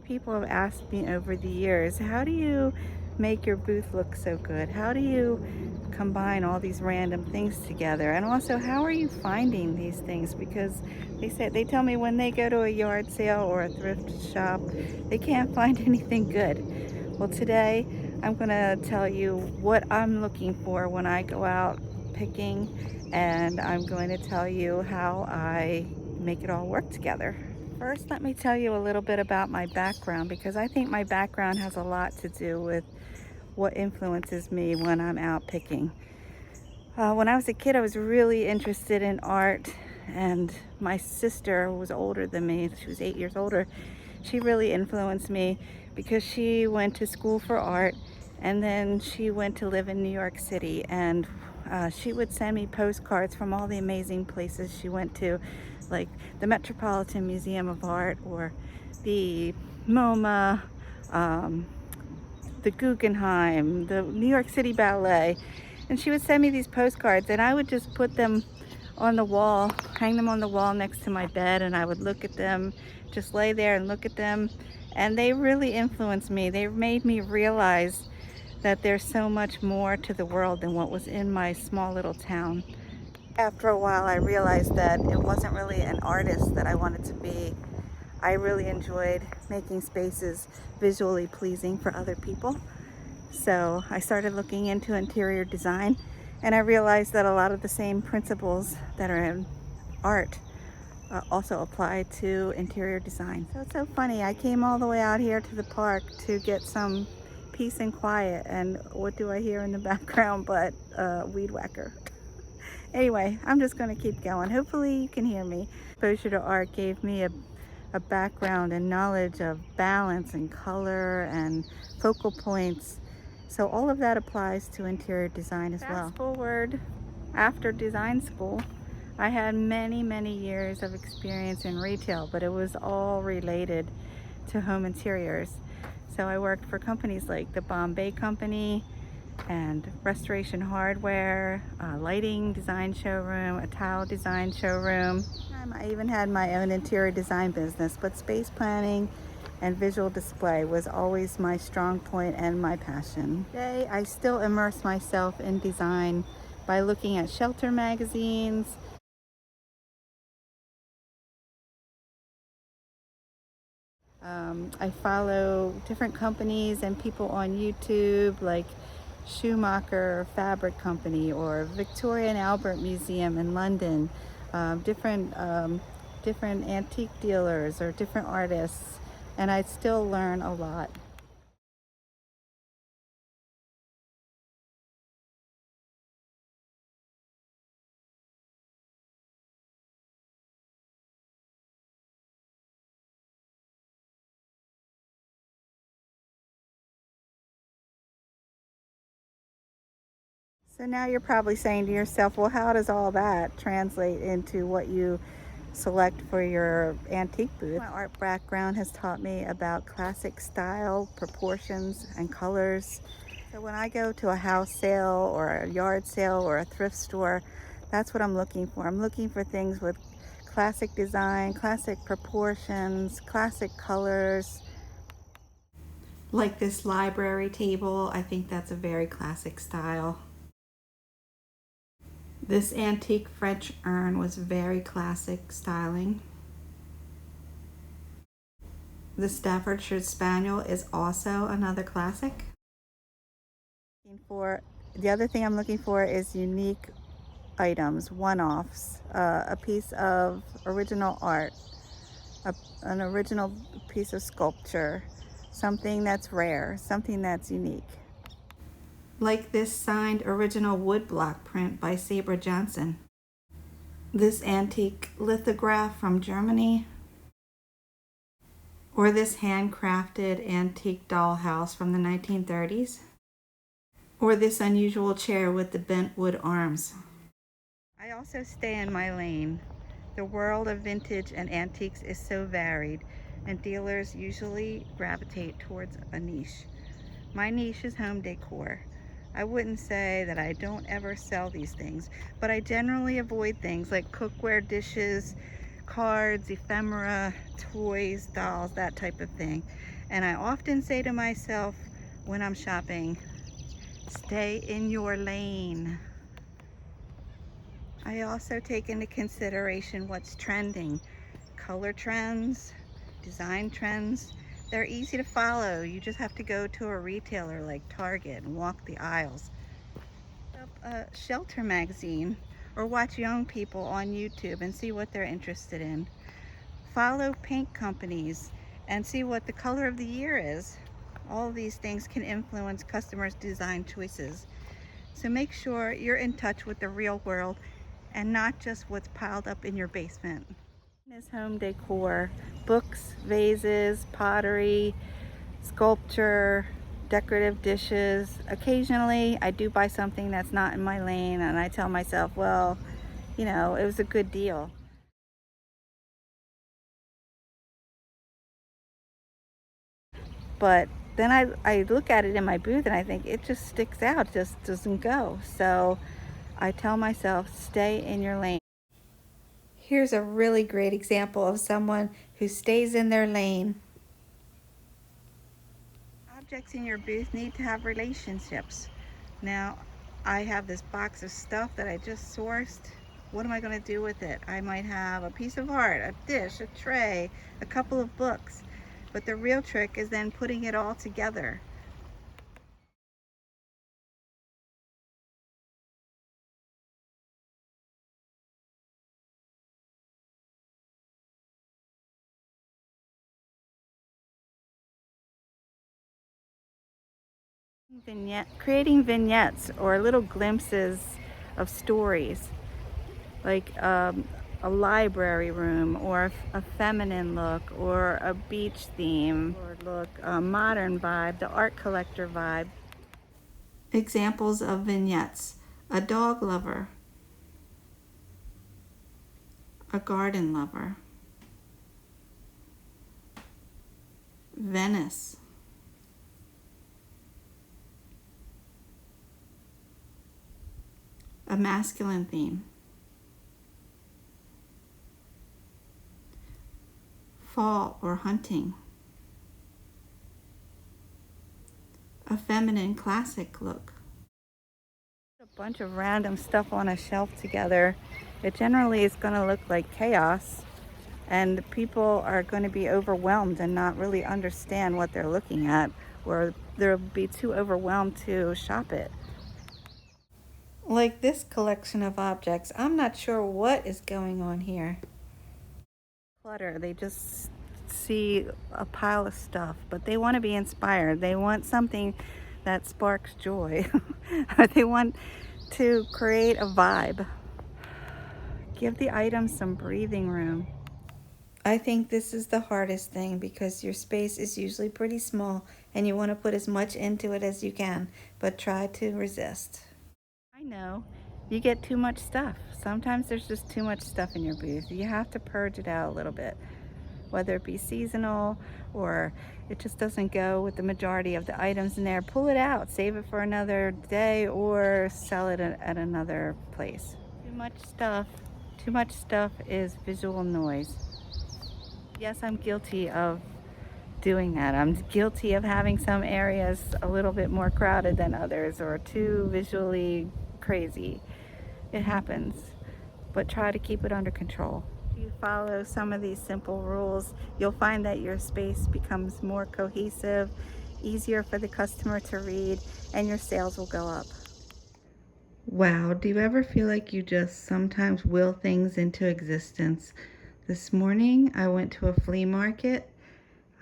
Many people have asked me over the years, how do you make your booth look so good? How do you combine all these random things together? And also, how are you finding these things? Because they tell me when they go to a yard sale or a thrift shop, they can't find anything good. Well, today I'm going to tell you what I'm looking for when I go out picking, and I'm going to tell you how I make it all work together. First, let me tell you a little bit about my background, because I think my background has a lot to do with what influences me when I'm out picking. When I was a kid, I was really interested in art, and my sister, who was older than me, she was 8 years older, she really influenced me because she went to school for art, and then she went to live in New York City, and she would send me postcards from all the amazing places she went to, like the Metropolitan Museum of Art or the MoMA, um, the Guggenheim, the New York City Ballet. And she would send me these postcards, and I would just put them on the wall, hang them on the wall next to my bed, and I would look at them, just lay there and look at them. And they really influenced me. They made me realize that there's so much more to the world than what was in my small little town. After a while, I realized that it wasn't really an artist that I wanted to be. I really enjoyed making spaces visually pleasing for other people. So I started looking into interior design, and I realized that a lot of the same principles that are in art also apply to interior design. So it's so funny. I came all the way out here to the park to get some peace and quiet, and what do I hear in the background but weed whacker? Anyway, I'm just going to keep going. Hopefully you can hear me. Exposure to art gave me a background and knowledge of balance and color and focal points. So all of that applies to interior design as well. Fast forward, after design school, I had many years of experience in retail, but it was all related to home interiors. So I worked for companies like the Bombay Company and Restoration Hardware, a lighting design showroom, a tile design showroom. I even had my own interior design business, but space planning and visual display was always my strong point and my passion. Today, I still immerse myself in design by looking at shelter magazines. I follow different companies and people on YouTube, like Schumacher Fabric Company or Victoria and Albert Museum in London, different antique dealers or different artists, and I still learn a lot. So now you're probably saying to yourself, well, how does all that translate into what you select for your antique booth? My art background has taught me about classic style, proportions, and colors. So when I go to a house sale or a yard sale or a thrift store, that's what I'm looking for. I'm looking for things with classic design, classic proportions, classic colors. Like this library table, I think that's a very classic style. This antique French urn was very classic styling. The Staffordshire Spaniel is also another classic. The other thing I'm looking for is unique items, one-offs, a piece of original art, an original piece of sculpture, something that's rare, something that's unique. Like this signed original woodblock print by Sabra Johnson. This antique lithograph from Germany. Or this handcrafted antique dollhouse from the 1930s. Or this unusual chair with the bent wood arms. I also stay in my lane. The world of vintage and antiques is so varied, and dealers usually gravitate towards a niche. My niche is home decor. I wouldn't say that I don't ever sell these things, but I generally avoid things like cookware, dishes, cards, ephemera, toys, dolls, that type of thing. And I often say to myself when I'm shopping, stay in your lane. I also take into consideration what's trending. Color trends, design trends, they're easy to follow. You just have to go to a retailer like Target and walk the aisles. Up a shelter magazine or watch young people on YouTube and see what they're interested in. Follow paint companies and see what the color of the year is. All of these things can influence customers' design choices. So make sure you're in touch with the real world and not just what's piled up in your basement. Is home decor, books, vases, pottery, sculpture, decorative dishes. Occasionally I do buy something that's not in my lane and I tell myself, well, you know, it was a good deal. But then I look at it in my booth and I think it just sticks out, it just doesn't go. So I tell myself, stay in your lane. Here's a really great example of someone who stays in their lane. Objects in your booth need to have relationships. Now, I have this box of stuff that I just sourced. What am I going to do with it? I might have a piece of art, a dish, a tray, a couple of books. But the real trick is then putting it all together. Creating vignettes or little glimpses of stories, like a library room or a feminine look or a beach theme or look, a modern vibe, the art collector vibe. Examples of vignettes: a dog lover, a garden lover, Venice, a masculine theme, fall or hunting, a feminine classic look. A bunch of random stuff on a shelf together, it generally is going to look like chaos, and people are going to be overwhelmed and not really understand what they're looking at, or they'll be too overwhelmed to shop it. Like this collection of objects, I'm not sure what is going on here. Clutter, they just see a pile of stuff, but they want to be inspired. They want something that sparks joy. Or they want to create a vibe. Give the items some breathing room. I think this is the hardest thing because your space is usually pretty small and you want to put as much into it as you can, but try to resist. I know, you get too much stuff. Sometimes there's just too much stuff in your booth. You have to purge it out a little bit, whether it be seasonal or it just doesn't go with the majority of the items in there. Pull it out, save it for another day, or sell it at another place. Too much stuff is visual noise. Yes, I'm guilty of doing that. I'm guilty of having some areas a little bit more crowded than others or too visually crazy. It happens, but try to keep it under control. If you follow some of these simple rules, you'll find that your space becomes more cohesive, easier for the customer to read, and your sales will go up. Wow, do you ever feel like you just sometimes will things into existence? This morning I went to a flea market.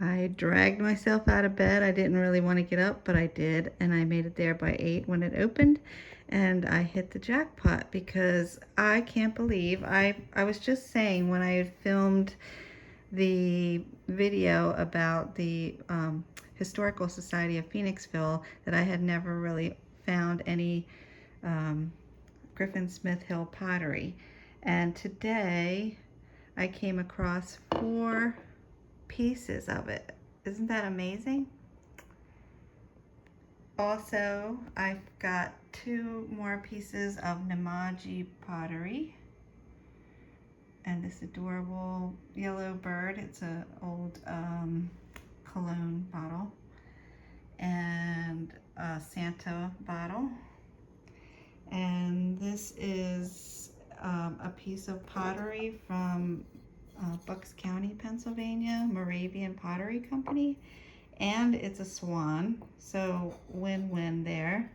I dragged myself out of bed. I didn't really want to get up, but I did, and I made it there by 8 when it opened, and I hit the jackpot because I can't believe I was just saying when I had filmed the video about the Historical Society of Phoenixville that I had never really found any Griffin Smith Hill pottery, and today I came across 4 pieces of it. Isn't that amazing? Also, I've got 2 more pieces of Namaji pottery, and this adorable yellow bird. It's an old cologne bottle, and a Santa bottle. And this is a piece of pottery from Bucks County, Pennsylvania, Moravian Pottery Company. And it's a swan, so win-win there.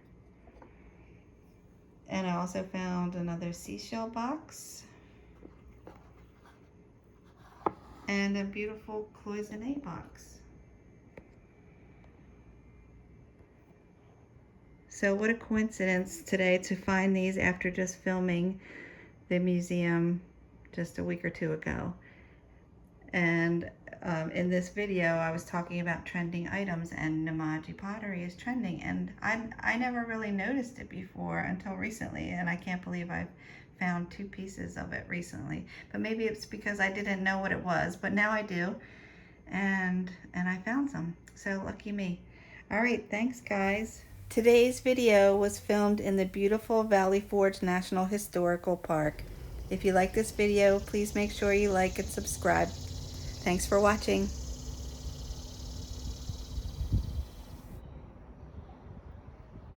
And I also found another seashell box and a beautiful cloisonne box. So what a coincidence today to find these after just filming the museum just a week or two ago. And in this video I was talking about trending items, and Namaji pottery is trending, and I never really noticed it before until recently, and I can't believe I've found 2 pieces of it recently. But maybe it's because I didn't know what it was, but now I do, and I found some, so lucky me. All right, thanks guys. Today's video was filmed in the beautiful Valley Forge National Historical Park. If you like this video, please make sure you like and subscribe. Thanks for watching.